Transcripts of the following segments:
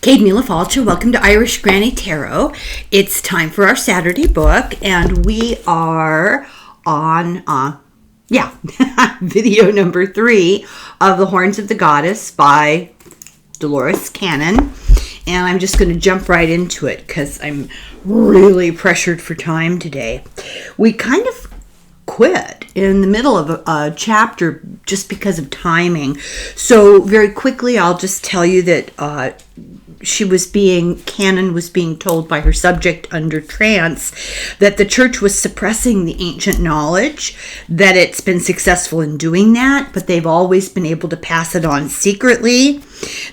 Kate Mila Falcha, welcome to Irish Granny Tarot. It's time for our Saturday book, and we are on, video number 3 of The Horns of the Goddess by Dolores Cannon. And I'm just going to jump right into it because I'm really pressured for time today. We kind of quit in the middle of a chapter just because of timing. So very quickly, I'll just tell you that Cannon was being told by her subject under trance that the church was suppressing the ancient knowledge, that it's been successful in doing that, but they've always been able to pass it on secretly.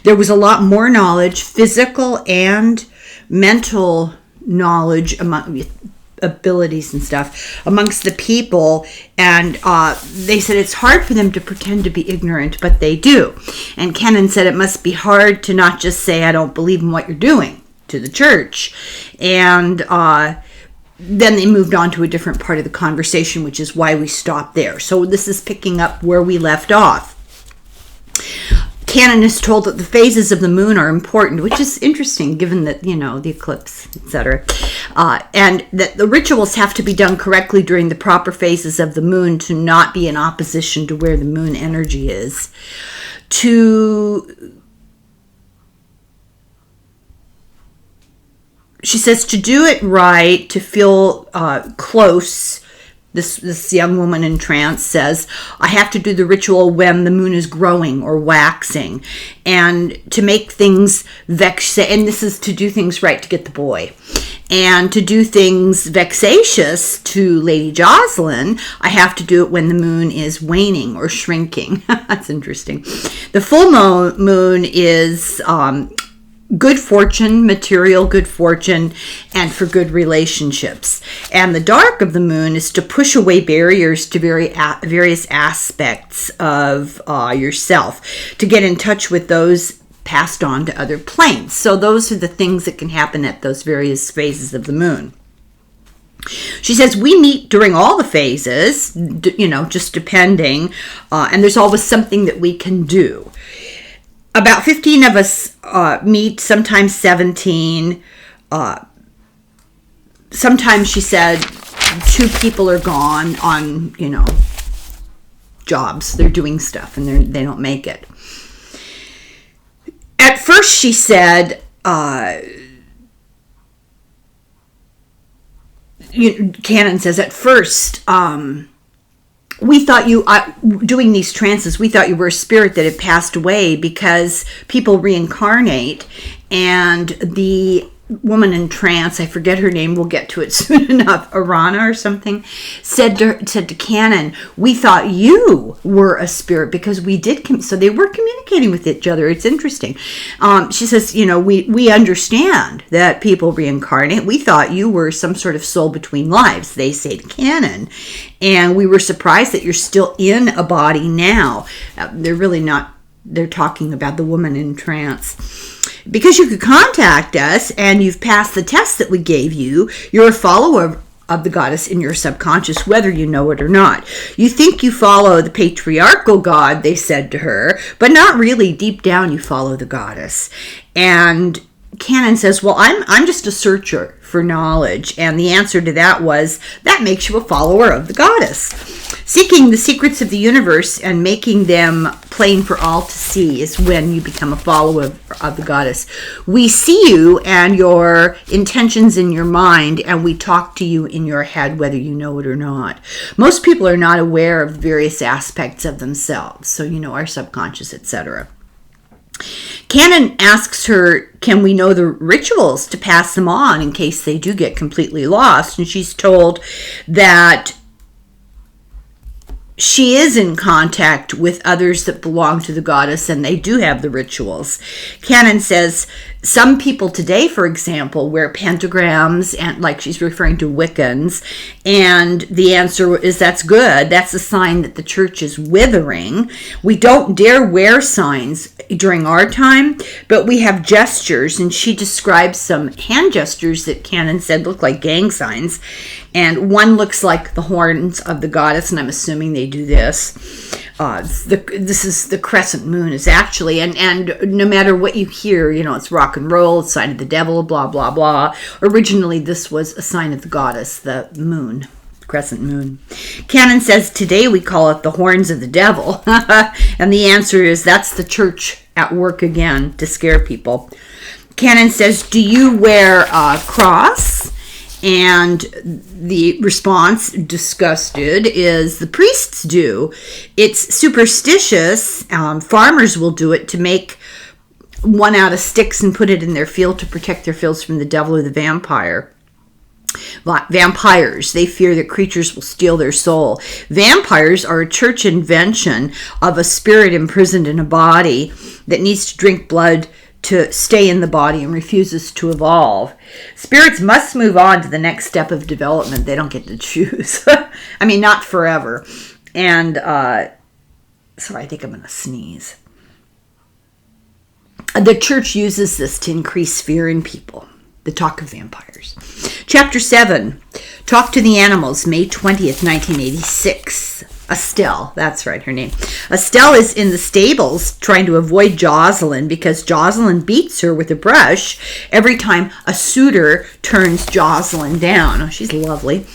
There was a lot more knowledge, physical and mental knowledge, among abilities and stuff amongst the people, and they said it's hard for them to pretend to be ignorant, but they do. And Cannon said it must be hard to not just say I don't believe in what you're doing to the church. And then they moved on to a different part of the conversation, which is why we stopped there. So this is picking up where we left off. Cannon is told that the phases of the moon are important, which is interesting given that, the eclipse, etc. And that the rituals have to be done correctly during the proper phases of the moon to not be in opposition to where the moon energy is. She says to do it right, to feel close. This young woman in trance says, I have to do the ritual when the moon is growing or waxing, and to make things and this is to do things right to get the boy. And to do things vexatious to Lady Jocelyn, I have to do it when the moon is waning or shrinking. That's interesting. The full moon is good fortune, material good fortune, and for good relationships. And the dark of the moon is to push away barriers to various aspects of yourself, to get in touch with those passed on to other planes. So those are the things that can happen at those various phases of the moon. She says we meet during all the phases, just depending, and there's always something that we can do. About 15 of us meet, sometimes 17. Sometimes, she said, 2 people are gone on, jobs. They're doing stuff and they don't make it. At first, she said, Cannon says, at first, we thought you, doing these trances, we thought you were a spirit that had passed away because people reincarnate. And the woman in trance, I forget her name, we'll get to it soon enough, Arana or something, said to Cannon, we thought you were a spirit because we did, so they were communicating with each other. It's interesting. She says, we understand that people reincarnate. We thought you were some sort of soul between lives, they say to Cannon. And we were surprised that you're still in a body now. They're really not, they're talking about the woman in trance. Because you could contact us and you've passed the test that we gave you, you're a follower of the goddess in your subconscious, whether you know it or not. You think you follow the patriarchal god, they said to her, but not really. Deep down, you follow the goddess. And Cannon says, well, I'm just a searcher for knowledge. And the answer to that was, that makes you a follower of the goddess. Seeking the secrets of the universe and making them plain for all to see is when you become a follower of the goddess. We see you and your intentions in your mind, and we talk to you in your head, whether you know it or not. Most people are not aware of various aspects of themselves. So, our subconscious, etc. Cannon asks her, can we know the rituals to pass them on in case they do get completely lost? And she's told that she is in contact with others that belong to the goddess, and they do have the rituals. Cannon says some people today, for example, wear pentagrams, and like she's referring to Wiccans, and the answer is that's good. That's a sign that the church is withering. We don't dare wear signs during our time, but we have gestures, and she describes some hand gestures that Cannon said look like gang signs, and one looks like the horns of the goddess, and I'm assuming they do this. This is the crescent moon is actually, and no matter what you hear, it's rock and roll, it's sign of the devil, blah, blah, blah. Originally, this was a sign of the goddess, the moon, crescent moon. Canon says today we call it the horns of the devil. And the answer is that's the church at work again to scare people. Canon says, do you wear a cross? And the response, disgusted, is the priests do. It's superstitious. Farmers will do it to make one out of sticks and put it in their field to protect their fields from the devil or the vampire. Vampires, they fear that creatures will steal their soul. Vampires are a church invention of a spirit imprisoned in a body that needs to drink blood to stay in the body and refuses to evolve. Spirits must move on to the next step of development. They don't get to choose. I mean, not forever. And, sorry, I think I'm going to sneeze. The church uses this to increase fear in people. The talk of vampires. Chapter 7, Talk to the Animals, May 20th, 1986. Estelle, that's right, her name. Estelle is in the stables trying to avoid Jocelyn because Jocelyn beats her with a brush every time a suitor turns Jocelyn down. Oh, she's lovely.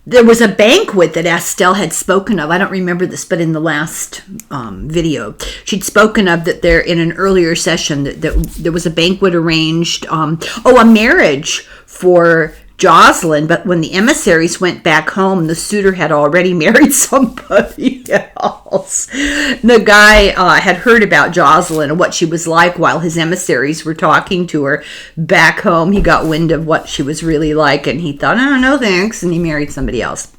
There was a banquet that Estelle had spoken of. I don't remember this, but in the last video, she'd spoken of that there in an earlier session that there was a banquet arranged. A marriage for Jocelyn, but when the emissaries went back home, the suitor had already married somebody else. The guy had heard about Jocelyn and what she was like while his emissaries were talking to her back home. He got wind of what she was really like, and he thought, oh, no thanks, and he married somebody else.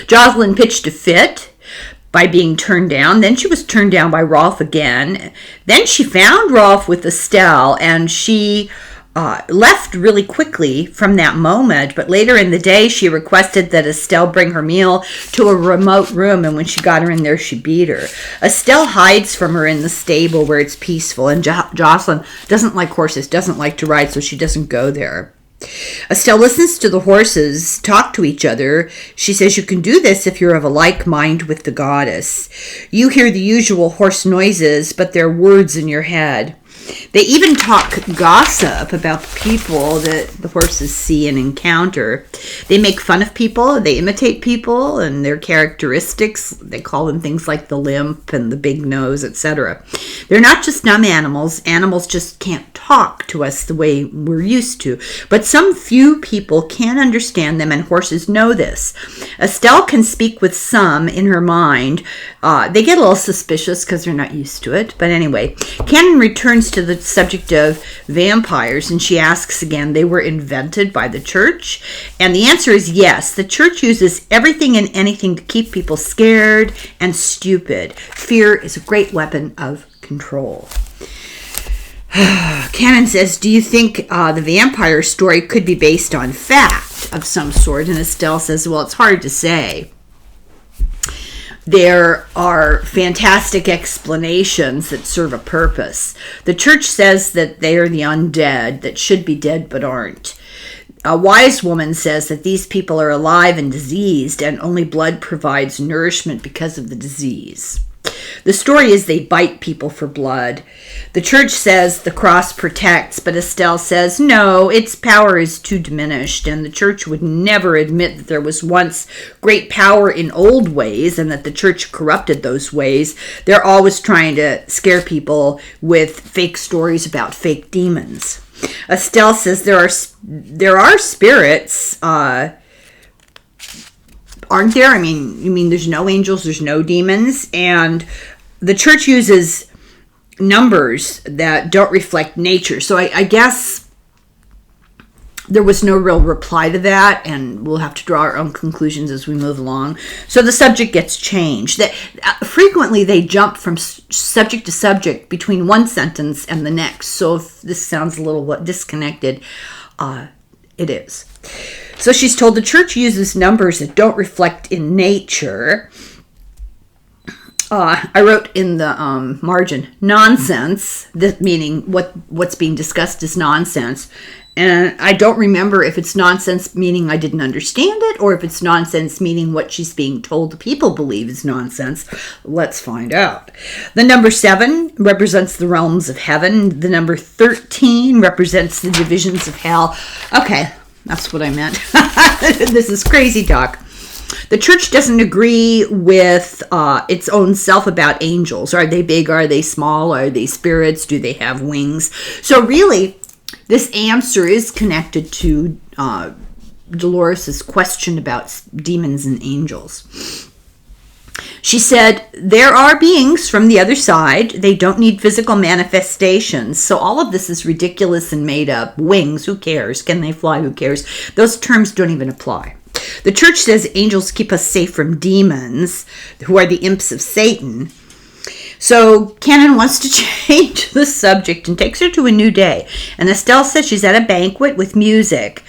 Jocelyn pitched a fit by being turned down. Then she was turned down by Rolf again. Then she found Rolf with Estelle, and she left really quickly from that moment, but later in the day she requested that Estelle bring her meal to a remote room, and when she got her in there, she beat her. Estelle hides from her in the stable where it's peaceful, and Jocelyn doesn't like horses, doesn't like to ride, so she doesn't go there. Estelle listens to the horses talk to each other. She says, you can do this if you're of a like mind with the goddess. You hear the usual horse noises, but they're words in your head. They even talk gossip about the people that the horses see and encounter. They make fun of people, they imitate people and their characteristics. They call them things like the limp and the big nose, etc. They're not just dumb animals. Animals just can't talk to us the way we're used to. But some few people can understand them, and horses know this. Estelle can speak with some in her mind. They get a little suspicious because they're not used to it. But anyway, Canon returns to the subject of vampires, and she asks again, they were invented by the church? And the answer is yes. The church uses everything and anything to keep people scared and stupid. Fear is a great weapon of control. Canon says, do you think the vampire story could be based on fact of some sort? And Estelle says, well, it's hard to say. There are fantastic explanations that serve a purpose. The church says that they are the undead that should be dead but aren't. A wise woman says that these people are alive and diseased, and only blood provides nourishment because of the disease. The story is they bite people for blood. The church says the cross protects, but Estelle says no, its power is too diminished, and the church would never admit that there was once great power in old ways and that the church corrupted those ways. They're always trying to scare people with fake stories about fake demons. Estelle says there are spirits, aren't there? I mean, you mean there's no angels, there's no demons, and the church uses numbers that don't reflect nature. So I guess there was no real reply to that, and we'll have to draw our own conclusions as we move along. So the subject gets changed. Frequently, they jump from subject to subject between one sentence and the next. So if this sounds a little disconnected, it is. So she's told the church uses numbers that don't reflect in nature. I wrote in the margin, nonsense, meaning what's being discussed is nonsense. And I don't remember if it's nonsense meaning I didn't understand it, or if it's nonsense meaning what she's being told the people believe is nonsense. Let's find out. The number 7 represents the realms of heaven. The number 13 represents the divisions of hell. Okay, that's what I meant. This is crazy talk. The church doesn't agree with its own self about angels. Are they big? Are they small? Are they spirits? Do they have wings? So really, this answer is connected to Dolores' question about demons and angels. She said, there are beings from the other side. They don't need physical manifestations. So all of this is ridiculous and made up. Wings, who cares? Can they fly? Who cares? Those terms don't even apply. The church says angels keep us safe from demons, who are the imps of Satan. So Canon wants to change the subject and takes her to a new day. And Estelle says she's at a banquet with music.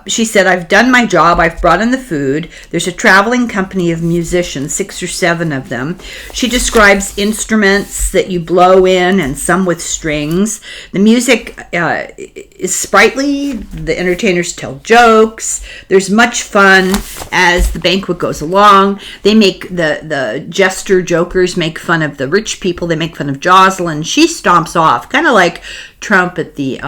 She said, I've done my job. I've brought in the food. There's a traveling company of musicians, 6 or 7 of them. She describes instruments that you blow in and some with strings. The music is sprightly. The entertainers tell jokes. There's much fun as the banquet goes along. They make the jester jokers make fun of the rich people. They make fun of Jocelyn. She stomps off, kind of like Trump at the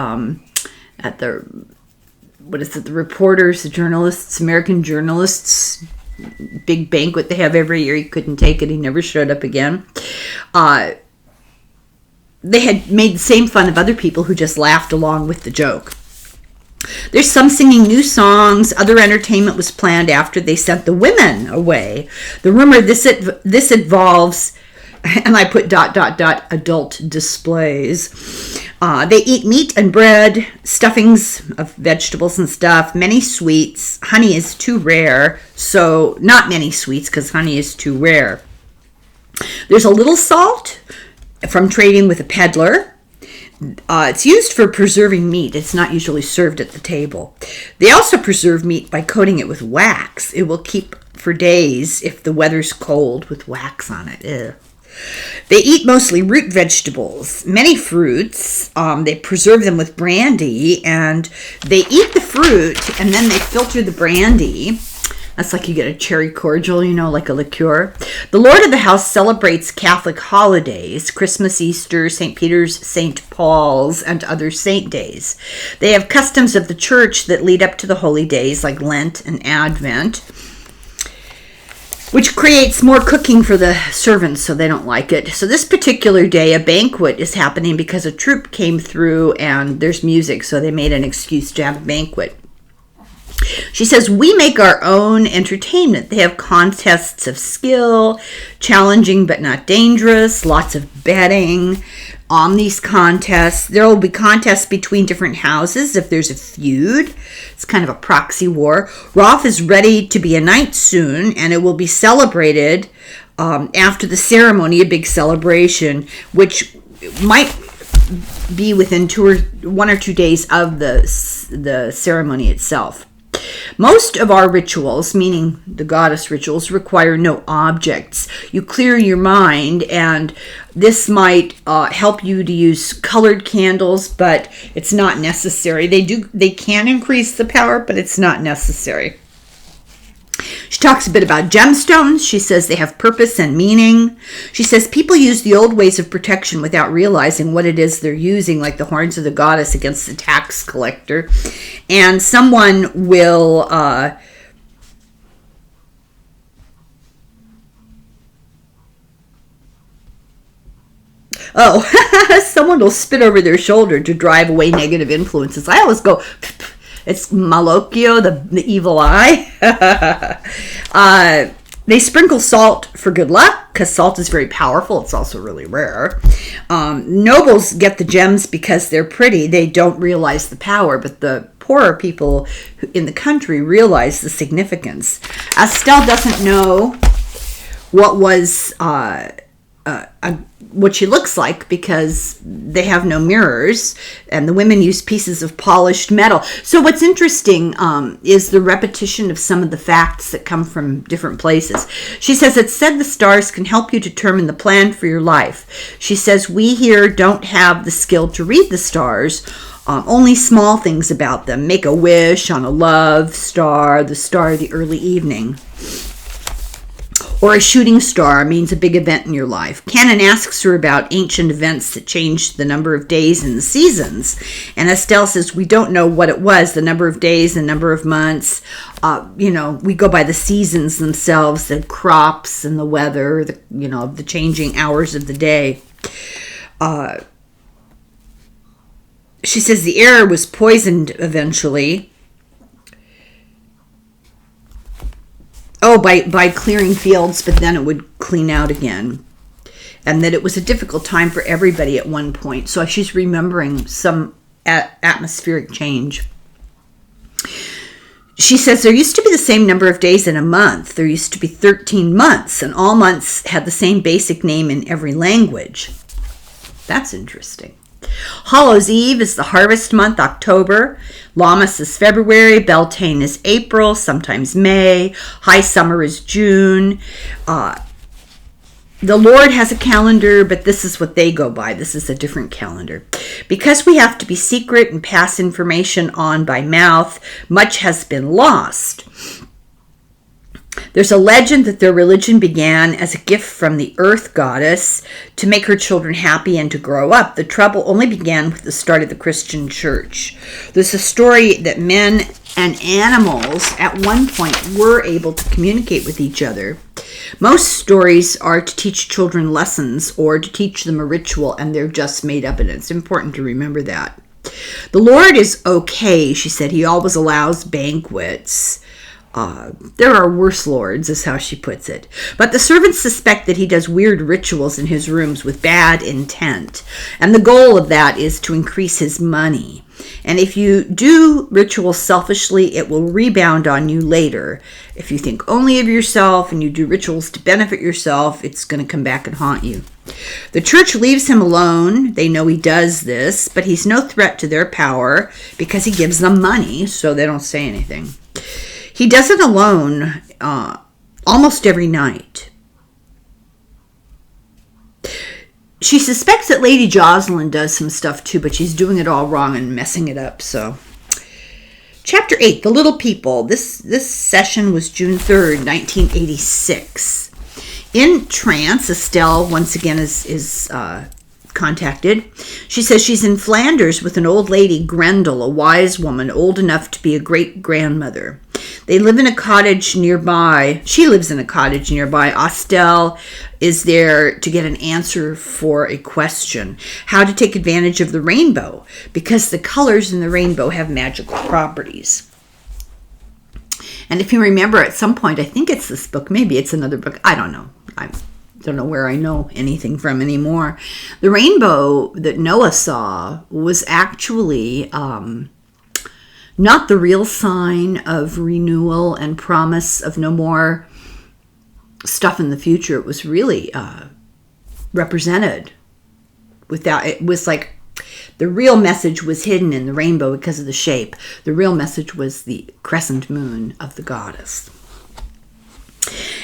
what is it, the reporters, the journalists, American journalists, big banquet they have every year. He couldn't take it. He never showed up again. They had made the same fun of other people who just laughed along with the joke. There's some singing new songs. Other entertainment was planned after they sent the women away. The rumor this involves, and I put ... adult displays. They eat meat and bread, stuffings of vegetables and stuff, many sweets. Honey is too rare, so not many sweets because honey is too rare. There's a little salt from trading with a peddler. It's used for preserving meat. It's not usually served at the table. They also preserve meat by coating it with wax. It will keep for days if the weather's cold with wax on it. Ew. They eat mostly root vegetables, many fruits. They preserve them with brandy, and they eat the fruit, and then they filter the brandy. That's like you get a cherry cordial, like a liqueur. The Lord of the house celebrates Catholic holidays, Christmas, Easter, St. Peter's, St. Paul's, and other saint days. They have customs of the church that lead up to the holy days, like Lent and Advent, which creates more cooking for the servants, so they don't like it. So this particular day, a banquet is happening because a troupe came through and there's music, so they made an excuse to have a banquet. She says, we make our own entertainment. They have contests of skill, challenging but not dangerous, lots of betting on these contests. There will be contests between different houses if there's a feud. It's kind of a proxy war. Roth is ready to be a knight soon, and it will be celebrated after the ceremony, a big celebration, which might be within 1 or 2 days of the ceremony itself. Most of our rituals, meaning the goddess rituals, require no objects. You clear your mind, and this might help you to use colored candles, but it's not necessary. They can increase the power, but it's not necessary. She talks a bit about gemstones. She says they have purpose and meaning. She says people use the old ways of protection without realizing what it is they're using, like the horns of the goddess against the tax collector. And someone will someone will spit over their shoulder to drive away negative influences. I always go, it's Malocchio, the evil eye. They sprinkle salt for good luck because salt is very powerful. It's also really rare. Nobles get the gems because they're pretty. They don't realize the power, but the poorer people in the country realize the significance. Estelle doesn't know what she looks like because they have no mirrors, and the women use pieces of polished metal. So what's interesting is the repetition of some of the facts that come from different places. She says, it's said the stars can help you determine the plan for your life. She says, we here don't have the skill to read the stars. Only small things about them. Make a wish on a love star, the star of the early evening. Or a shooting star means a big event in your life. Canon asks her about ancient events that changed the number of days and the seasons. And Estelle says, we don't know what it was, the number of days, the number of months. We go by the seasons themselves, the crops and the weather, the changing hours of the day. She says the air was poisoned eventually. By clearing fields, but then it would clean out again. And that it was a difficult time for everybody at one point. So she's remembering some atmospheric change. She says there used to be the same number of days in a month. There used to be 13 months, and all months had the same basic name in every language. That's interesting. Hallows Eve is the harvest month, October. Lammas is February. Beltane is April, sometimes May. High summer is June. The Lord has a calendar, but this is what they go by. This is a different calendar. Because we have to be secret and pass information on by mouth, much has been lost. There's a legend that their religion began as a gift from the earth goddess to make her children happy and to grow up. The trouble only began with the start of the Christian church. There's a story that men and animals at one point were able to communicate with each other. Most stories are to teach children lessons or to teach them a ritual, and they're just made up, and it's important to remember that. The Lord is okay, she said. He always allows banquets. There are worse lords, is how she puts it. But the servants suspect that he does weird rituals in his rooms with bad intent. And the goal of that is to increase his money. And if you do rituals selfishly, it will rebound on you later. If you think only of yourself and you do rituals to benefit yourself, it's going to come back and haunt you. The church leaves him alone. They know he does this, but he's no threat to their power because he gives them money, so they don't say anything. He does it alone almost every night. She suspects that Lady Jocelyn does some stuff too, but she's doing it all wrong and messing it up. So, Chapter 8, The Little People. This session was June 3rd, 1986. In trance, Estelle once again is contacted. She says she's in Flanders with an old lady, Grendel, a wise woman, old enough to be a great-grandmother. They live in a cottage nearby. She lives in a cottage nearby. Estelle is there to get an answer for a question. How to take advantage of the rainbow, because the colors in the rainbow have magical properties. And if you remember at some point, I think it's this book, maybe it's another book, I don't know. I don't know where I know anything from anymore. The rainbow that Noah saw was actually not the real sign of renewal and promise of no more stuff in the future. It was really represented without, it was like the real message was hidden in the rainbow because of the shape. The real message was the crescent moon of the goddess.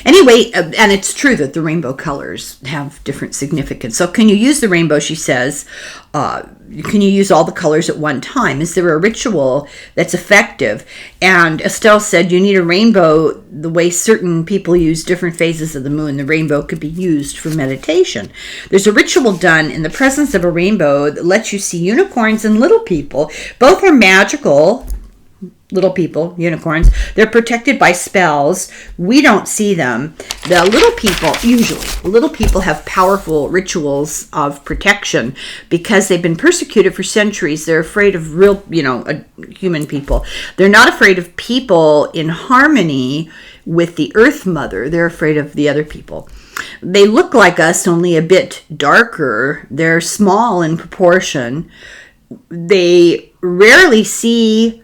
Anyway, and it's true that the rainbow colors have different significance. So can you use the rainbow, she says, can you use all the colors at one time? Is there a ritual that's effective? And Estelle said you need a rainbow the way certain people use different phases of the moon. The rainbow could be used for meditation. There's a ritual done in the presence of a rainbow that lets you see unicorns and little people. Both are magical. Little people, unicorns, they're protected by spells. We don't see them. The little people have powerful rituals of protection because they've been persecuted for centuries. They're afraid of real, human people. They're not afraid of people in harmony with the Earth Mother. They're afraid of the other people. They look like us, only a bit darker. They're small in proportion. They rarely see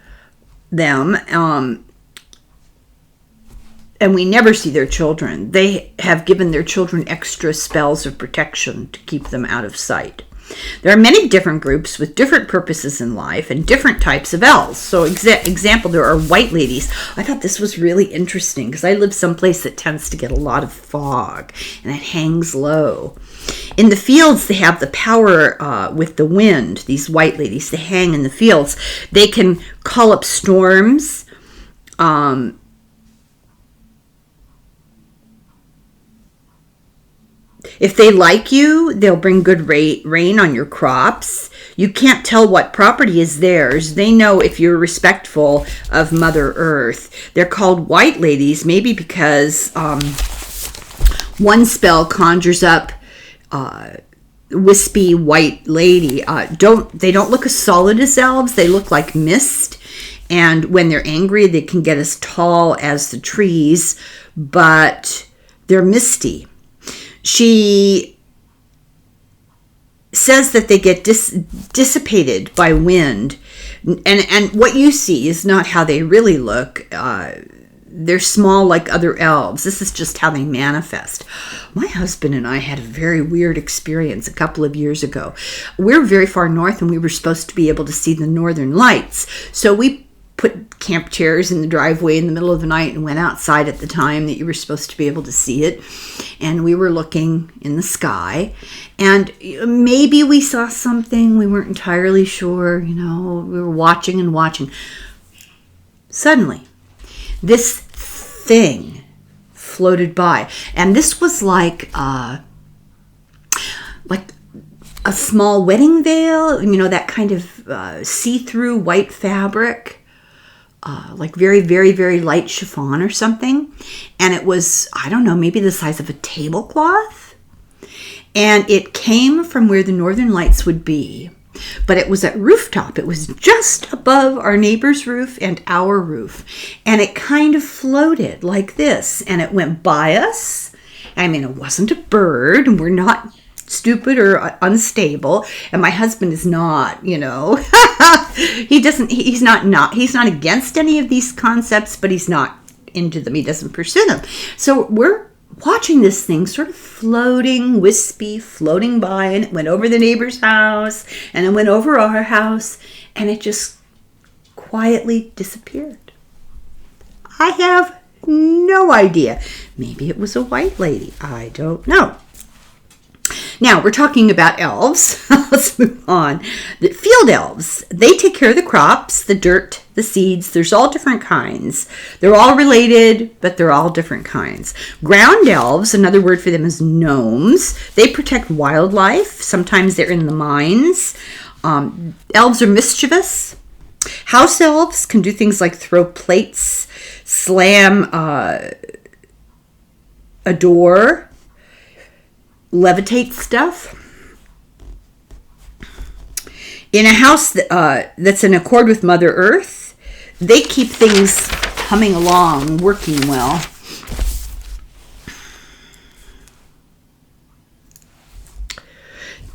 them, and we never see their children. They have given their children extra spells of protection to keep them out of sight. There are many different groups with different purposes in life and different types of elves. So, example, there are white ladies. I thought this was really interesting because I live someplace that tends to get a lot of fog and it hangs low. In the fields, they have the power with the wind. These white ladies, they hang in the fields. They can call up storms. If they like you, they'll bring good rain on your crops. You can't tell what property is theirs. They know if you're respectful of Mother Earth. They're called white ladies, maybe because one spell conjures up wispy white lady. They don't look as solid as elves. They look like mist. And when they're angry, they can get as tall as the trees, but they're misty. She says that they get dissipated by wind. And what you see is not how they really look. They're small like other elves. This is just how they manifest. My husband and I had a very weird experience a couple of years ago. We're very far north and we were supposed to be able to see the northern lights. So we put camp chairs in the driveway in the middle of the night and went outside at the time that you were supposed to be able to see it. And we were looking in the sky. And maybe we saw something. We weren't entirely sure. We were watching and watching. Suddenly, this thing floated by. And this was like a small wedding veil. That kind of see-through white fabric. Like very, very, very light chiffon or something. And it was, I don't know, maybe the size of a tablecloth. And it came from where the northern lights would be. But it was at rooftop. It was just above our neighbor's roof and our roof. And it kind of floated like this. And it went by us. I mean, it wasn't a bird. And we're not stupid or unstable, and my husband is not, he's not against any of these concepts, but he's not into them. He doesn't pursue them. So we're watching this thing sort of floating, wispy, floating by, and it went over the neighbor's house, and it went over our house, and it just quietly disappeared. I have no idea. Maybe it was a white lady. I don't know. Now, we're talking about elves. Let's move on. The field elves, they take care of the crops, the dirt, the seeds. There's all different kinds. They're all related, but they're all different kinds. Ground elves, another word for them is gnomes. They protect wildlife. Sometimes they're in the mines. Elves are mischievous. House elves can do things like throw plates, slam a door, levitate stuff. In a house that's in accord with Mother Earth, they keep things humming along, working well.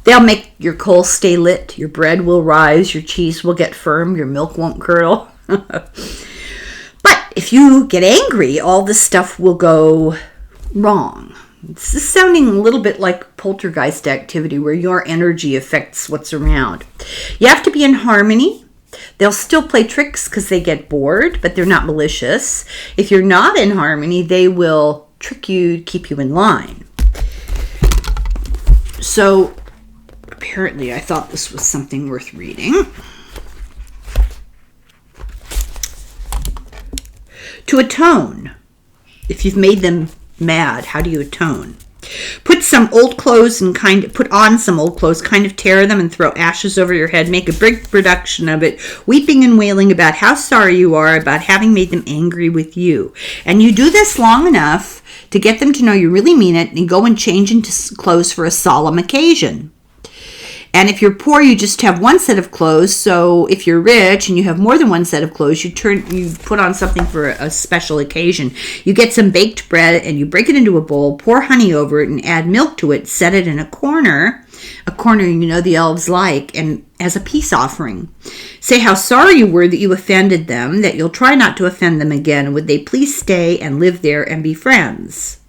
They'll make your coal stay lit, your bread will rise, your cheese will get firm, your milk won't curdle. But if you get angry, all this stuff will go wrong. This is sounding a little bit like poltergeist activity where your energy affects what's around. You have to be in harmony. They'll still play tricks because they get bored, but they're not malicious. If you're not in harmony, they will trick you to keep you in line. So apparently I thought this was something worth reading. To atone, if you've made them mad, how do you atone? Put on some old clothes, kind of tear them and throw ashes over your head. Make a big production of it, weeping and wailing about how sorry you are about having made them angry with you. And you do this long enough to get them to know you really mean it, and go and change into clothes for a solemn occasion. And if you're poor, you just have one set of clothes. So if you're rich and you have more than one set of clothes, you put on something for a special occasion. You get some baked bread and you break it into a bowl, pour honey over it and add milk to it, set it in a corner the elves like, and as a peace offering. Say how sorry you were that you offended them, that you'll try not to offend them again, and would they please stay and live there and be friends.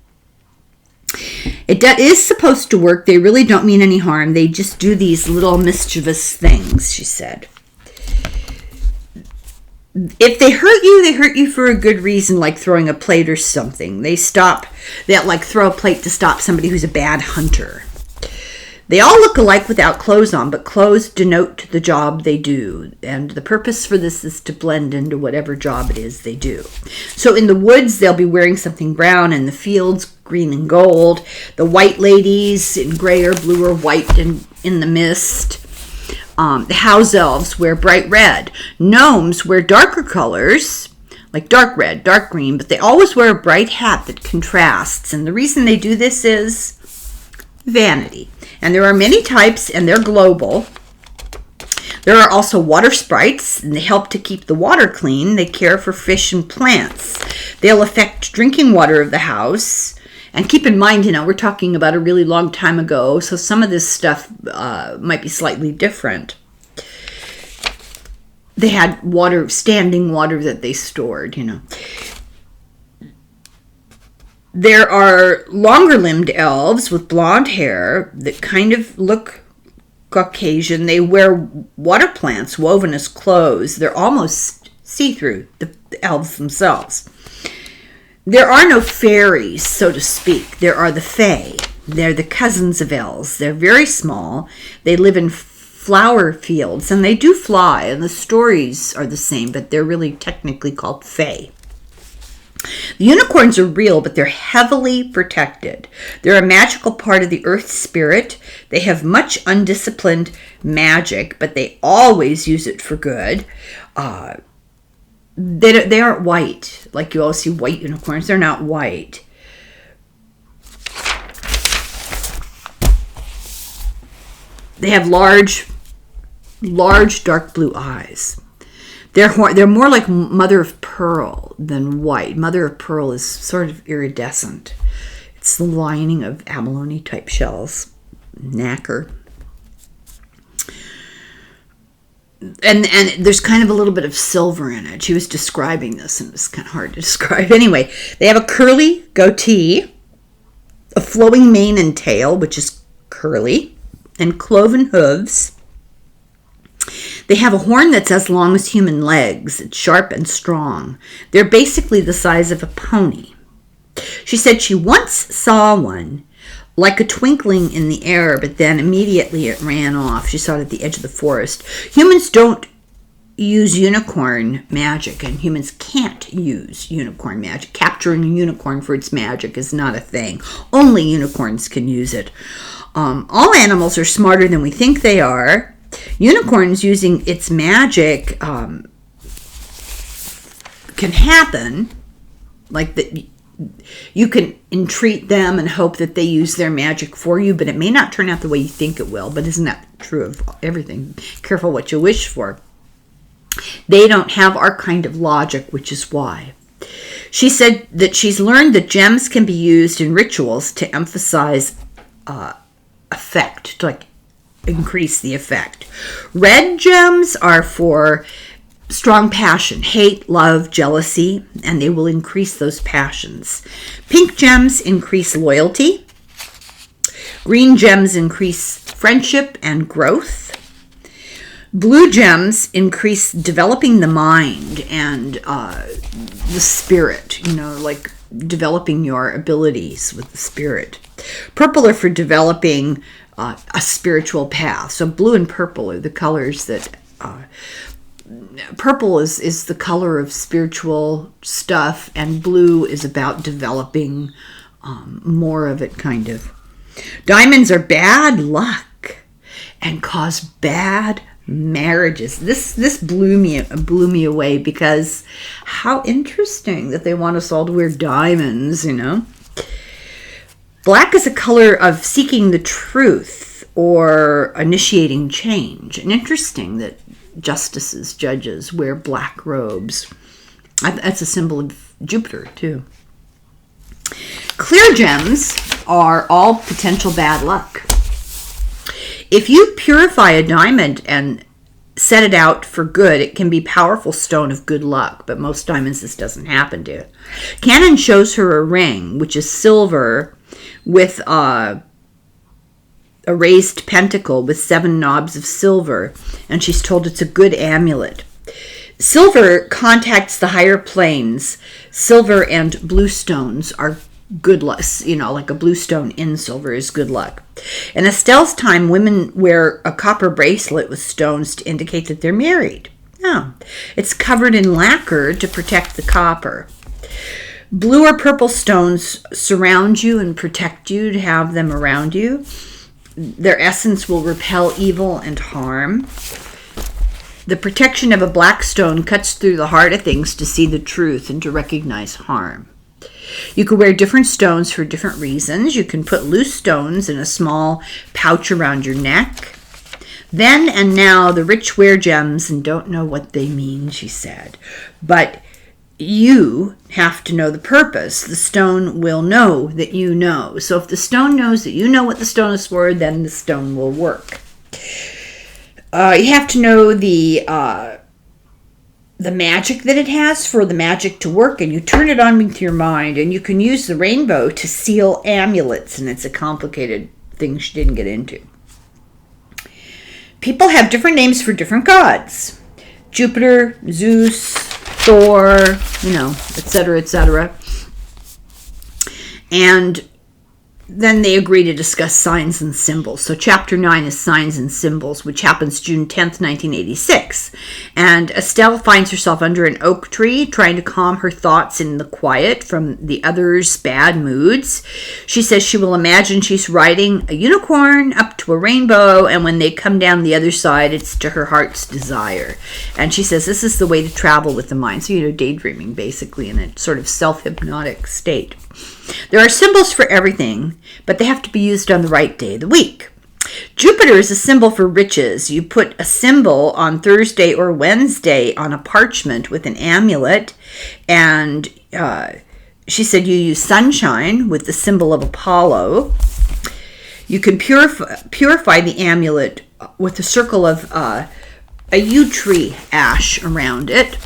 It is supposed to work. They really don't mean any harm. They just do these little mischievous things, she said. If they hurt you for a good reason, like throwing a plate or something. They'll like throw a plate to stop somebody who's a bad hunter. They all look alike without clothes on, but clothes denote the job they do. And the purpose for this is to blend into whatever job it is they do. So in the woods, they'll be wearing something brown. In the fields, green and gold. The white ladies in gray or blue or white in the mist. The house elves wear bright red. Gnomes wear darker colors, like dark red, dark green, but they always wear a bright hat that contrasts. And the reason they do this is vanity. And there are many types, and they're global. There are also water sprites, and they help to keep the water clean. They care for fish and plants. They'll affect drinking water of the house. And keep in mind, we're talking about a really long time ago, so some of this stuff might be slightly different. They had water, standing water that they stored, There are longer-limbed elves with blonde hair that kind of look Caucasian. They wear water plants woven as clothes. They're almost see-through, the elves themselves. There are no fairies, so to speak. There are the fae. They're the cousins of elves. They're very small. They live in flower fields, and they do fly, and the stories are the same, but they're really technically called fae. The unicorns are real, but they're heavily protected. They're a magical part of the earth spirit. They have much undisciplined magic, but they always use it for good. They aren't white, like you always see white unicorns. They're not white. They have large dark blue eyes. They're more like mother of pearl than white. Mother of pearl is sort of iridescent. It's the lining of abalone type shells. Nacre. And there's kind of a little bit of silver in it. She was describing this, and it's kind of hard to describe. Anyway, they have a curly goatee, a flowing mane and tail, which is curly, and cloven hooves. They have a horn that's as long as human legs. It's sharp and strong. They're basically the size of a pony. She said she once saw one, like a twinkling in the air, but then immediately it ran off. She saw it at the edge of the forest. Humans don't use unicorn magic, and humans can't use unicorn magic. Capturing a unicorn for its magic is not a thing. Only unicorns can use it. All animals are smarter than we think they are. Unicorns using its magic can happen, like that. You can entreat them and hope that they use their magic for you, but it may not turn out the way you think it will. But isn't that true of everything? Careful what you wish for. They don't have our kind of logic, which is why. She said that she's learned that gems can be used in rituals to emphasize effect, to increase the effect. Red gems are for strong passion, hate, love, jealousy, and they will increase those passions. Pink gems increase loyalty. Green gems increase friendship and growth. Blue gems increase developing the mind and the spirit, like developing your abilities with the spirit. Purple are for developing a spiritual path. So blue and purple are the colors that... Purple is the color of spiritual stuff, and blue is about developing more of it, kind of. Diamonds are bad luck and cause bad marriages. This blew me away, because how interesting that they want us all to wear diamonds, Black is a color of seeking the truth or initiating change. And interesting that justices, judges wear black robes. That's a symbol of Jupiter, too. Clear gems are all potential bad luck. If you purify a diamond and set it out for good, it can be a powerful stone of good luck, but most diamonds this doesn't happen to. Canon shows her a ring, which is silver with a raised pentacle with 7 knobs of silver, and she's told it's a good amulet. Silver contacts the higher planes. Silver and blue stones are good luck, like a blue stone in silver is good luck. In Estelle's time, women wear a copper bracelet with stones to indicate that they're married. No, it's covered in lacquer to protect the copper. Blue or purple stones surround you and protect you to have them around you. Their essence will repel evil and harm. The protection of a black stone cuts through the heart of things to see the truth and to recognize harm. You can wear different stones for different reasons. You can put loose stones in a small pouch around your neck. Then and now the rich wear gems and don't know what they mean, she said. But you have to know the purpose. The stone will know that you know. So if the stone knows that you know what the stone is for, then the stone will work. You have to know the magic that it has for the magic to work, and you turn it on with your mind, and you can use the rainbow to seal amulets, and it's a complicated thing she didn't get into. People have different names for different gods. Jupiter, Zeus, Thor, etc., etc. And then they agree to discuss signs and symbols. So chapter 9 is signs and symbols, which happens June 10th, 1986. And Estelle finds herself under an oak tree trying to calm her thoughts in the quiet from the others' bad moods. She says she will imagine she's riding a unicorn up to a rainbow, and when they come down the other side, it's to her heart's desire. And she says this is the way to travel with the mind. So, daydreaming, basically, in a sort of self-hypnotic state. There are symbols for everything, but they have to be used on the right day of the week. Jupiter is a symbol for riches. You put a symbol on Thursday or Wednesday on a parchment with an amulet, and she said you use sunshine with the symbol of Apollo. You can purify the amulet with a circle of a yew tree ash around it.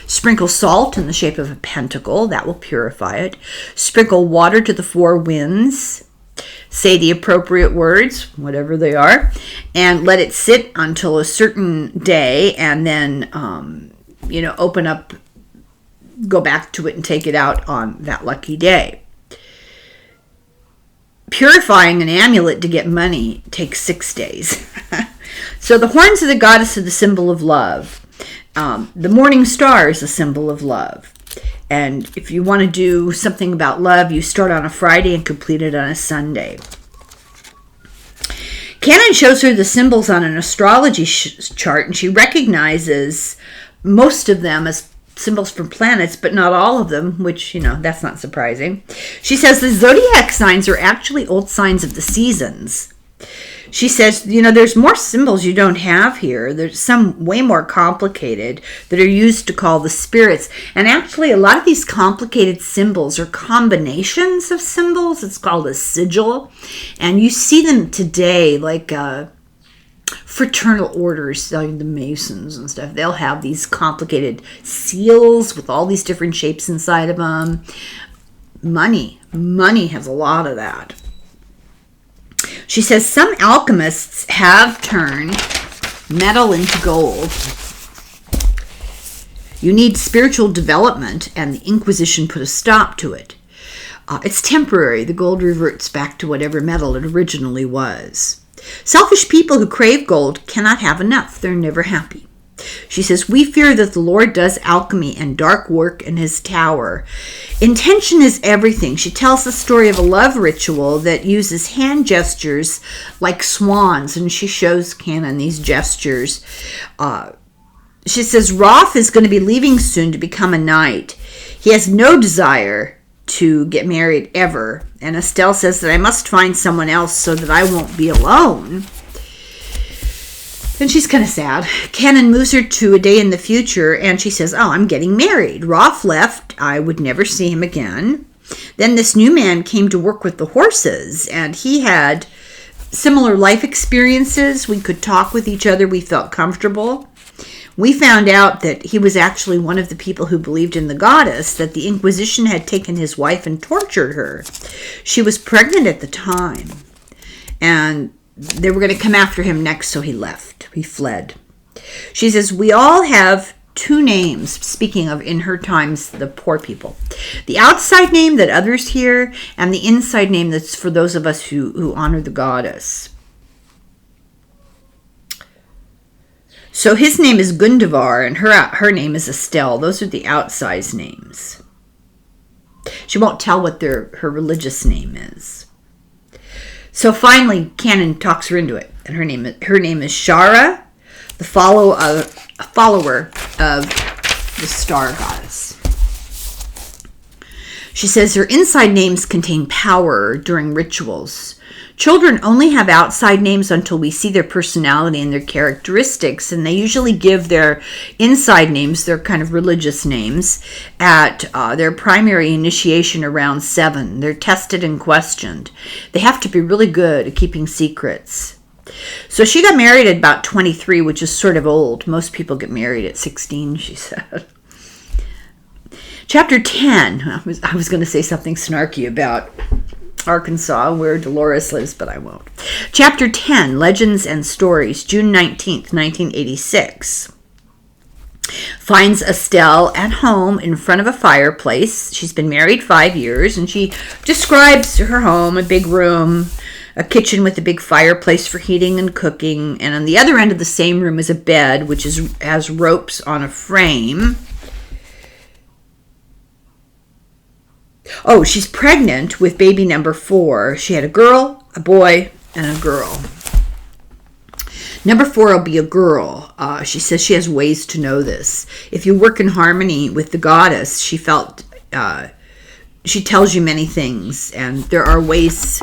Sprinkle salt in the shape of a pentacle. That will purify it. Sprinkle water to the four winds. Say the appropriate words, whatever they are, and let it sit until a certain day, and then, open up, go back to it and take it out on that lucky day. Purifying an amulet to get money takes 6 days. So the horns of the goddess are the symbol of love. The morning star is a symbol of love. And if you want to do something about love, you start on a Friday and complete it on a Sunday. Canon shows her the symbols on an astrology chart, and she recognizes most of them as symbols from planets, but not all of them, which, that's not surprising. She says the zodiac signs are actually old signs of the seasons. She says, there's more symbols you don't have here. There's some way more complicated that are used to call the spirits. And actually, a lot of these complicated symbols are combinations of symbols. It's called a sigil. And you see them today, like fraternal orders, like the Masons and stuff. They'll have these complicated seals with all these different shapes inside of them. Money has a lot of that. She says some alchemists have turned metal into gold. You need spiritual development, and the Inquisition put a stop to it. It's temporary. The gold reverts back to whatever metal it originally was. Selfish people who crave gold cannot have enough. They're never happy. She says, we fear that the Lord does alchemy and dark work in his tower. Intention is everything. She tells the story of a love ritual that uses hand gestures like swans, and she shows Canon these gestures. She says, Roth is going to be leaving soon to become a knight. He has no desire to get married ever. And Estelle says that I must find someone else so that I won't be alone. And she's kind of sad. Canon moves her to a day in the future, and she says, I'm getting married. Roth left. I would never see him again. Then this new man came to work with the horses, and he had similar life experiences. We could talk with each other. We felt comfortable. We found out that he was actually one of the people who believed in the goddess, that the Inquisition had taken his wife and tortured her. She was pregnant at the time, and they were going to come after him next, so he left. He fled. She says, we all have two names, speaking of in her times, the poor people. The outside name that others hear, and the inside name that's for those of us who honor the goddess. So his name is Gundavar, and her name is Estelle. Those are the outside names. She won't tell what her religious name is. So finally, Canon talks her into it, and her name is Shara, the follower of the star goddess. She says her inside names contain power during rituals. Children only have outside names until we see their personality and their characteristics, and they usually give their inside names, their kind of religious names, at their primary initiation around 7. They're tested and questioned. They have to be really good at keeping secrets. So she got married at about 23, which is sort of old. Most people get married at 16, she said. Chapter 10. I was going to say something snarky about Arkansas, where Dolores lives, but I won't. Chapter 10, Legends and Stories, June 19th, 1986. Finds Estelle at home in front of a fireplace. She's been married 5 years, and she describes her home, a big room, a kitchen with a big fireplace for heating and cooking, and on the other end of the same room is a bed, which has ropes on a frame. Oh, she's pregnant with baby number 4. She had a girl, a boy, and a girl. Number 4 will be a girl. She says she has ways to know this. If you work in harmony with the goddess, she tells you many things, and there are ways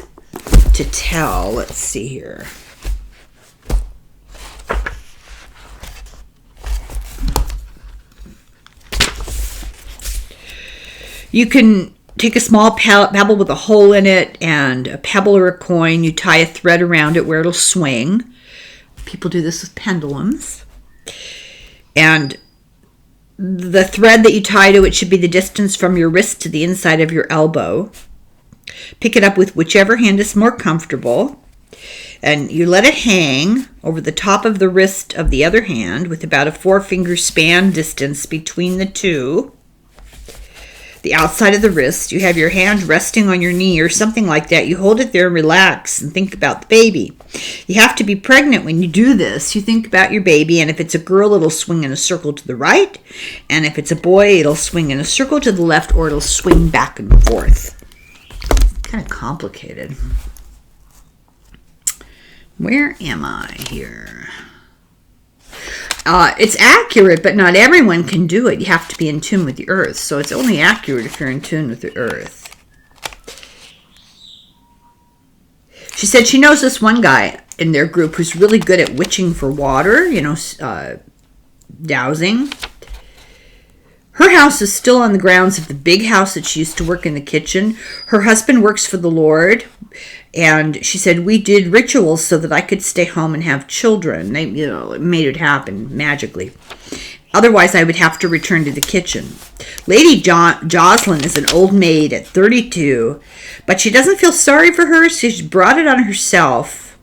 to tell. Let's see here. You can take a small pebble with a hole in it and a pebble or a coin. You tie a thread around it where it'll swing. People do this with pendulums. And the thread that you tie to it should be the distance from your wrist to the inside of your elbow. Pick it up with whichever hand is more comfortable. And you let it hang over the top of the wrist of the other hand with about a 4-finger span distance between the two. The outside of the wrist, you have your hand resting on your knee or something like that. You hold it there and relax and think about the baby. You have to be pregnant when you do this. You think about your baby, and if it's a girl, it'll swing in a circle to the right. And if it's a boy, it'll swing in a circle to the left, or it'll swing back and forth. Kind of complicated. Where am I here? It's accurate, but not everyone can do it. You have to be in tune with the earth. So it's only accurate if you're in tune with the earth. She said she knows this one guy in their group who's really good at witching for water, dowsing. Her house is still on the grounds of the big house that she used to work in the kitchen. Her husband works for the Lord. And she said, we did rituals so that I could stay home and have children. They, made it happen magically. Otherwise, I would have to return to the kitchen. Lady Jocelyn is an old maid at 32, but she doesn't feel sorry for her, so she's brought it on herself.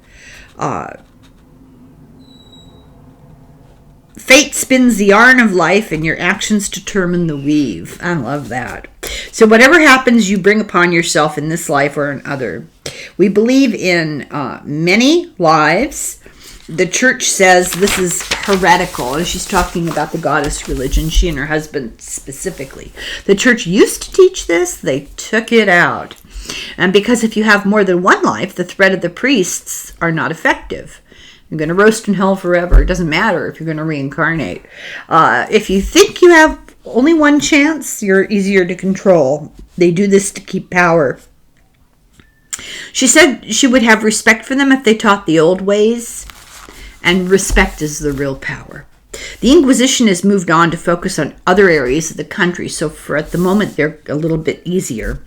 Fate spins the yarn of life, and your actions determine the weave. I love that. So whatever happens, you bring upon yourself in this life or another. We believe in many lives. The church says this is heretical, and she's talking about the goddess religion, she and her husband specifically. The church used to teach this. They took it out. And because if you have more than one life, the threat of the priests are not effective. You're going to roast in hell forever. It doesn't matter if you're going to reincarnate. If you think you have only one chance, you're easier to control. They do this to keep power. She said she would have respect for them if they taught the old ways, and respect is the real power. The Inquisition has moved on to focus on other areas of the country, so for at the moment they're a little bit easier.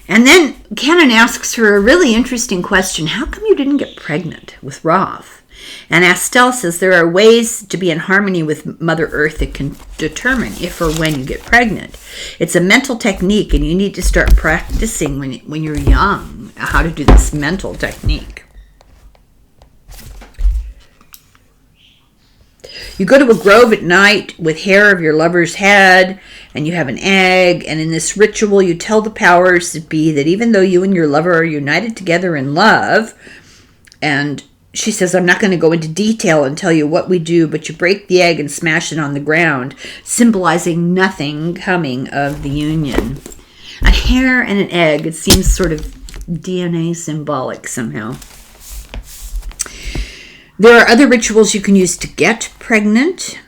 And then Canon asks her a really interesting question. How come you didn't get pregnant with Roth? And Estelle says there are ways to be in harmony with Mother Earth that can determine if or when you get pregnant. It's a mental technique, and you need to start practicing when you're young how to do this mental technique. You go to a grove at night with hair of your lover's head, and you have an egg, and in this ritual you tell the powers that be that even though you and your lover are united together in love, and she says, I'm not going to go into detail and tell you what we do, but you break the egg and smash it on the ground, symbolizing nothing coming of the union. A hair and an egg, it seems sort of DNA symbolic somehow. There are other rituals you can use to get pregnant.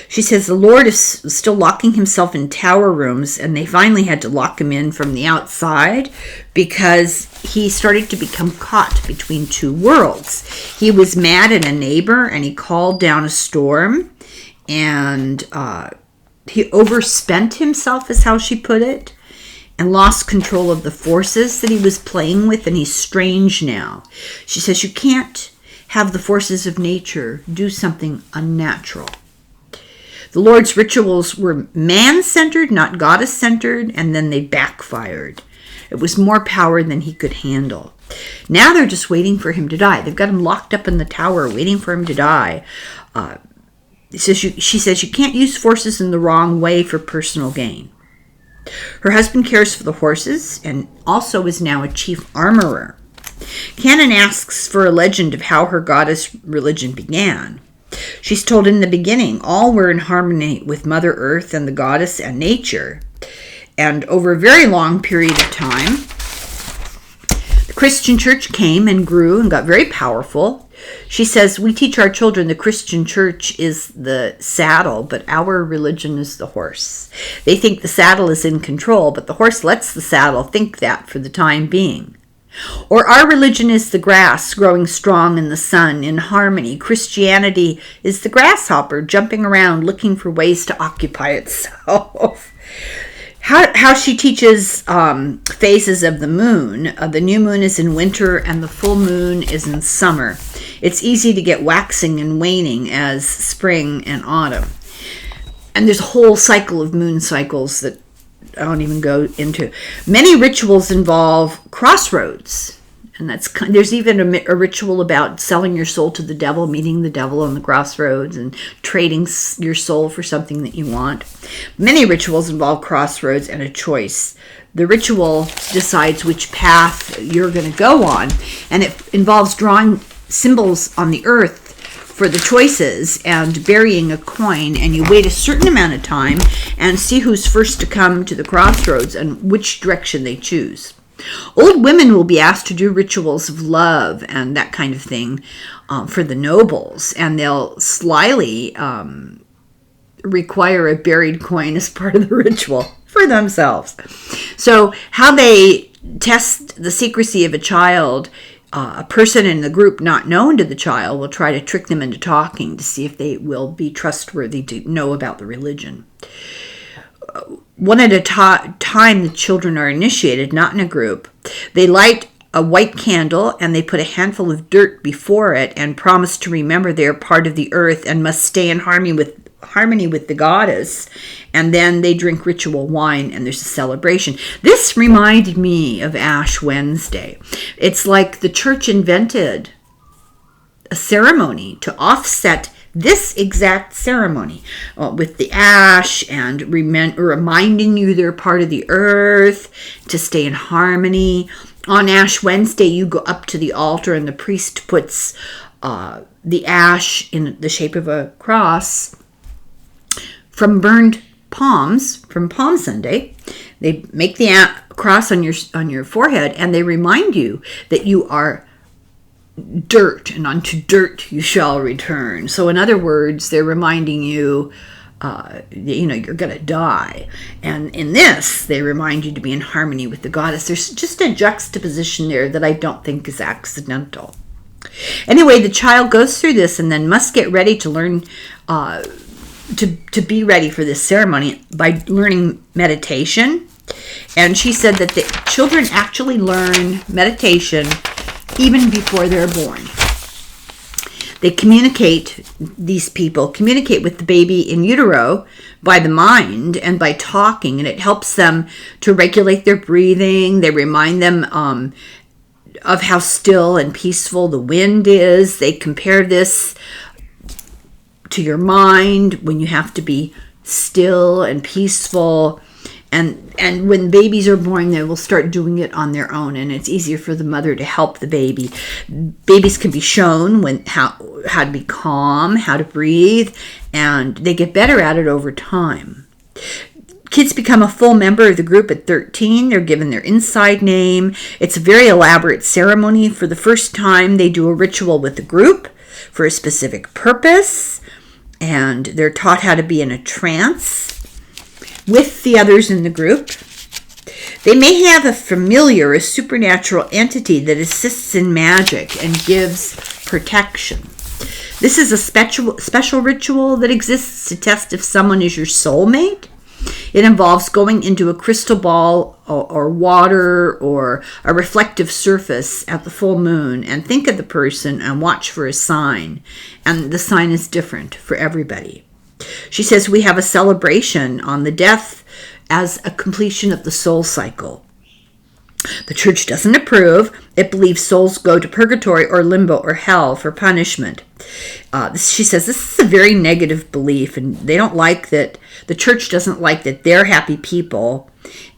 She says the Lord is still locking himself in tower rooms, and they finally had to lock him in from the outside because he started to become caught between two worlds. He was mad at a neighbor, and he called down a storm, and he overspent himself, is how she put it, and lost control of the forces that he was playing with, and he's strange now. She says you can't have the forces of nature do something unnatural. The Lord's rituals were man-centered, not goddess-centered, and then they backfired. It was more power than he could handle. Now they're just waiting for him to die. They've got him locked up in the tower, waiting for him to die. She says you can't use forces in the wrong way for personal gain. Her husband cares for the horses and also is now a chief armorer. Canon asks for a legend of how her goddess religion began. She's told in the beginning, all were in harmony with Mother Earth and the goddess and nature. And over a very long period of time, the Christian church came and grew and got very powerful. She says, we teach our children the Christian church is the saddle, but our religion is the horse. They think the saddle is in control, but the horse lets the saddle think that for the time being. Or our religion is the grass growing strong in the sun in harmony. Christianity is the grasshopper jumping around looking for ways to occupy itself. How she teaches phases of the moon. The new moon is in winter and the full moon is in summer. It's easy to get waxing and waning as spring and autumn. And there's a whole cycle of moon cycles that I don't even go into. Many rituals involve crossroads. And there's even a ritual about selling your soul to the devil, meeting the devil on the crossroads and trading your soul for something that you want. Many rituals involve crossroads and a choice. The ritual decides which path you're going to go on, and it involves drawing symbols on the earth for the choices and burying a coin, and you wait a certain amount of time and see who's first to come to the crossroads and which direction they choose. Old women will be asked to do rituals of love and that kind of thing for the nobles, and they'll slyly require a buried coin as part of the ritual for themselves. So how they test the secrecy of a child, a person in the group not known to the child will try to trick them into talking to see if they will be trustworthy to know about the religion. One at a time, the children are initiated, not in a group. They light a white candle and they put a handful of dirt before it and promise to remember they are part of the earth and must stay in harmony with the goddess. And then they drink ritual wine and there's a celebration. This reminded me of Ash Wednesday. It's like the church invented a ceremony to offset this exact ceremony with the ash and reminding you they're part of the earth, to stay in harmony. On Ash Wednesday, you go up to the altar and the priest puts the ash in the shape of a cross from burned palms from Palm Sunday. They make the cross on your forehead, and they remind you that you are dirt, and unto dirt you shall return. So in other words, they're reminding you, you're going to die. And in this, they remind you to be in harmony with the goddess. There's just a juxtaposition there that I don't think is accidental. Anyway, the child goes through this and then must get ready to learn to be ready for this ceremony by learning meditation. And she said that the children actually learn meditation even before they're born. These people communicate with the baby in utero by the mind and by talking, and it helps them to regulate their breathing. They remind them of how still and peaceful the wind is. They compare this to your mind, when you have to be still and peaceful. And when babies are born, they will start doing it on their own, and it's easier for the mother to help the baby. Babies can be shown how to be calm, how to breathe, and they get better at it over time. Kids become a full member of the group at 13. They're given their inside name. It's a very elaborate ceremony. For the first time, they do a ritual with the group for a specific purpose, and they're taught how to be in a trance with the others in the group. They may have a familiar, a supernatural entity that assists in magic and gives protection. This is a special ritual that exists to test if someone is your soulmate. It involves going into a crystal ball or water or a reflective surface at the full moon and think of the person and watch for a sign. And the sign is different for everybody. She says we have a celebration on the death as a completion of the soul cycle. The church doesn't approve. It believes souls go to purgatory or limbo or hell for punishment. She says this is a very negative belief, and they don't like that. The church doesn't like that they're happy people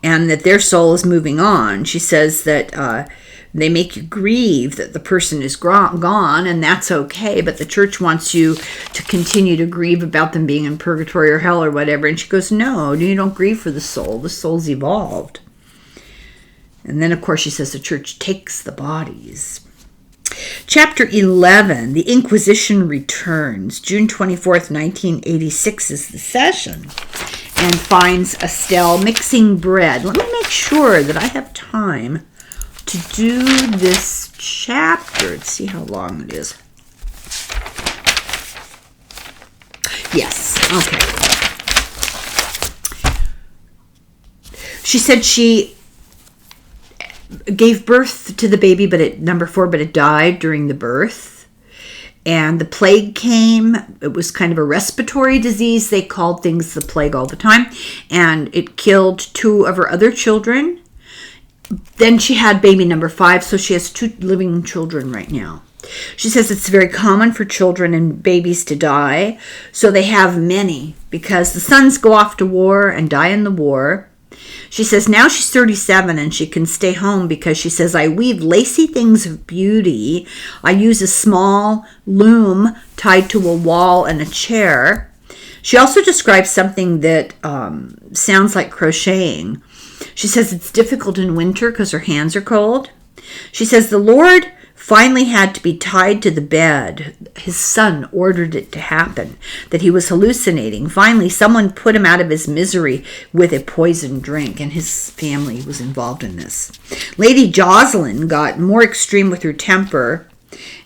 and that their soul is moving on. She says that they make you grieve that the person is gone, and that's okay, but the church wants you to continue to grieve about them being in purgatory or hell or whatever. And she goes, no, you don't grieve for the soul. The soul's evolved. And then, of course, she says the church takes the bodies. Chapter 11, the Inquisition returns. June 24th, 1986 is the session, and finds Estelle mixing bread. Let me make sure that I have time to do this chapter. Let's see how long it is. Yes, okay. She said she gave birth to the baby, number 4, but it died during the birth. And the plague came. It was kind of a respiratory disease. They called things the plague all the time. And it killed 2 of her other children. Then she had baby number 5, so she has 2 living children right now. She says it's very common for children and babies to die, so they have many because the sons go off to war and die in the war. She says now she's 37 and she can stay home because she says, I weave lacy things of beauty. I use a small loom tied to a wall and a chair. She also describes something that sounds like crocheting. She says it's difficult in winter because her hands are cold. She says the Lord finally had to be tied to the bed. His son ordered it to happen, that he was hallucinating. Finally, someone put him out of his misery with a poison drink, and his family was involved in this. Lady Jocelyn got more extreme with her temper,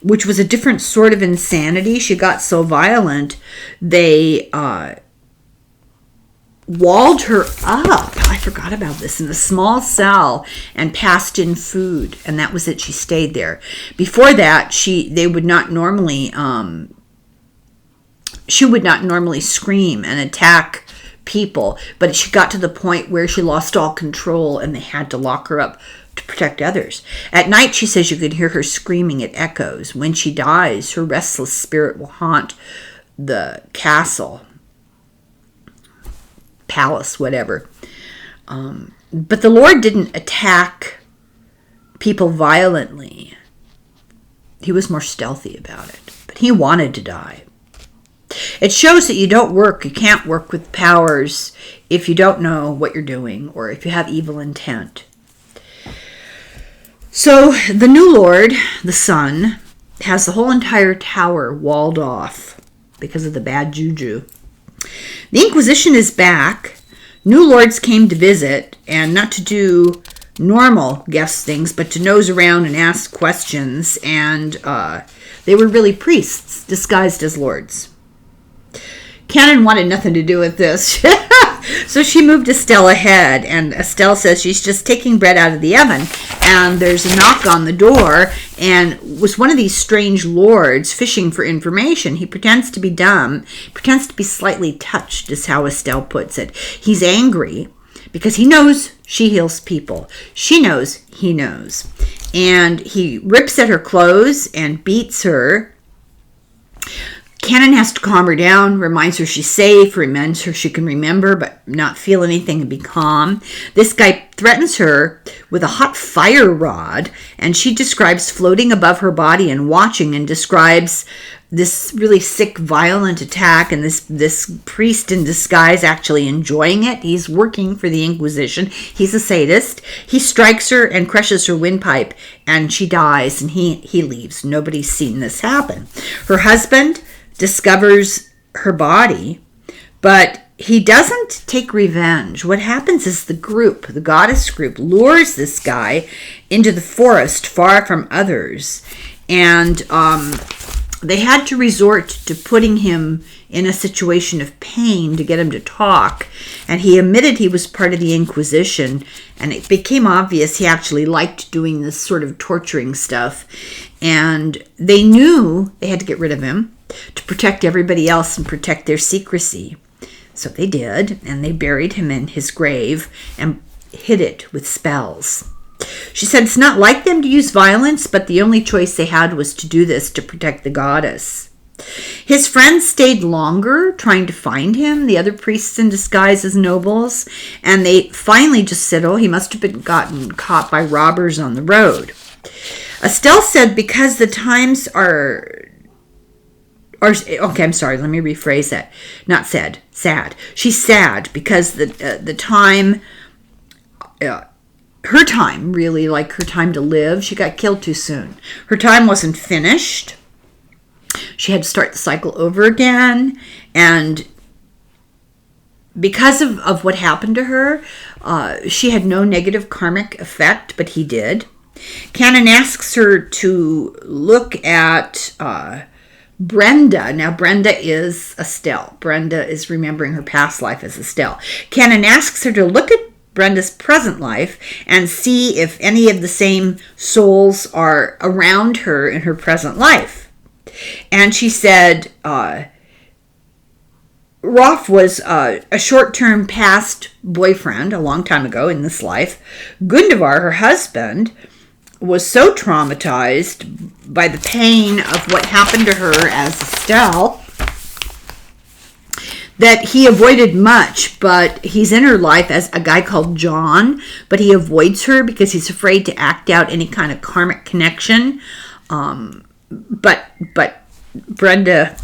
which was a different sort of insanity. She got so violent, they walled her up, I forgot about this, in a small cell and passed in food, and that was it. She stayed there. Before that, she would not normally scream and attack people, but she got to the point where she lost all control and they had to lock her up to protect others. At night, she says you could hear her screaming. It echoes. When she dies, her restless spirit will haunt the castle, palace, whatever. But the Lord didn't attack people violently. He was more stealthy about it. But he wanted to die. It shows that you can't work with powers if you don't know what you're doing or if you have evil intent. So the new Lord, the Sun, has the whole entire tower walled off because of the bad juju. The Inquisition is back. New lords came to visit, and not to do normal guest things, but to nose around and ask questions, and they were really priests disguised as lords. Canon wanted nothing to do with this, so she moved Estelle ahead, and Estelle says she's just taking bread out of the oven, and there's a knock on the door, and was one of these strange lords fishing for information. He pretends to be dumb, pretends to be slightly touched, is how Estelle puts it. He's angry because he knows she heals people. She knows he knows. And he rips at her clothes and beats her. Cannon has to calm her down, reminds her she's safe, reminds her she can remember but not feel anything and be calm. This guy threatens her with a hot fire rod, and she describes floating above her body and watching, and describes this really sick, violent attack, and this priest in disguise actually enjoying it. He's working for the Inquisition. He's a sadist. He strikes her and crushes her windpipe, and she dies, and he leaves. Nobody's seen this happen. Her husband discovers her body, but he doesn't take revenge. What happens is the goddess group, lures this guy into the forest far from others, and they had to resort to putting him in a situation of pain to get him to talk, and he admitted he was part of the Inquisition, and it became obvious he actually liked doing this sort of torturing stuff, and they knew they had to get rid of him to protect everybody else and protect their secrecy. So they did, and they buried him in his grave and hid it with spells. She said it's not like them to use violence, but the only choice they had was to do this to protect the goddess. His friends stayed longer trying to find him, the other priests in disguise as nobles, and they finally just said, oh, he must have been gotten caught by robbers on the road. Estelle said because the times okay, I'm sorry, let me rephrase that. Not said, sad. She's sad because the time, her time, really, like her time to live, she got killed too soon. Her time wasn't finished. She had to start the cycle over again, and because of what happened to her, she had no negative karmic effect, but he did. Cannon asks her to look at Brenda. Now, Brenda is Estelle. Brenda is remembering her past life as Estelle. Cannon asks her to look at Brenda's present life and see if any of the same souls are around her in her present life. And she said Rolf was a short-term past boyfriend a long time ago in this life. Gundivar, her husband, was so traumatized by the pain of what happened to her as Estelle that he avoided much, but he's in her life as a guy called John, but he avoids her because he's afraid to act out any kind of karmic connection. But Brenda,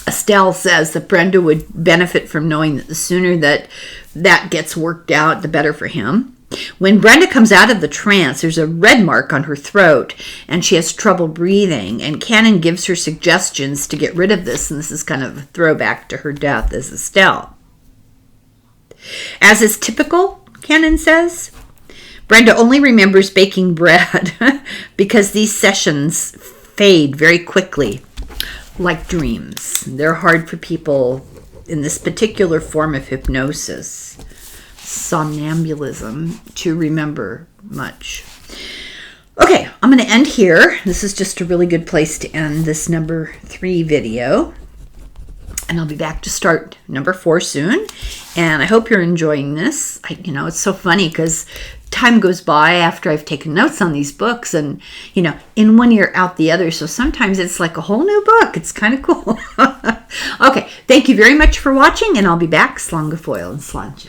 Estelle says that Brenda would benefit from knowing that the sooner that gets worked out, the better for him. When Brenda comes out of the trance, there's a red mark on her throat, and she has trouble breathing, and Cannon gives her suggestions to get rid of this, and this is kind of a throwback to her death as Estelle. As is typical, Cannon says, Brenda only remembers baking bread because these sessions fade very quickly, like dreams. They're hard for people in this particular form of hypnosis, somnambulism, to remember much. Okay, I'm going to end here. This is just a really good place to end this number 3 video. And I'll be back to start number 4 soon. And I hope you're enjoying this. It's so funny because time goes by after I've taken notes on these books, and, in one ear, out the other. So sometimes it's like a whole new book. It's kind of cool. Okay, thank you very much for watching, and I'll be back. Slánga Foil and Slánja.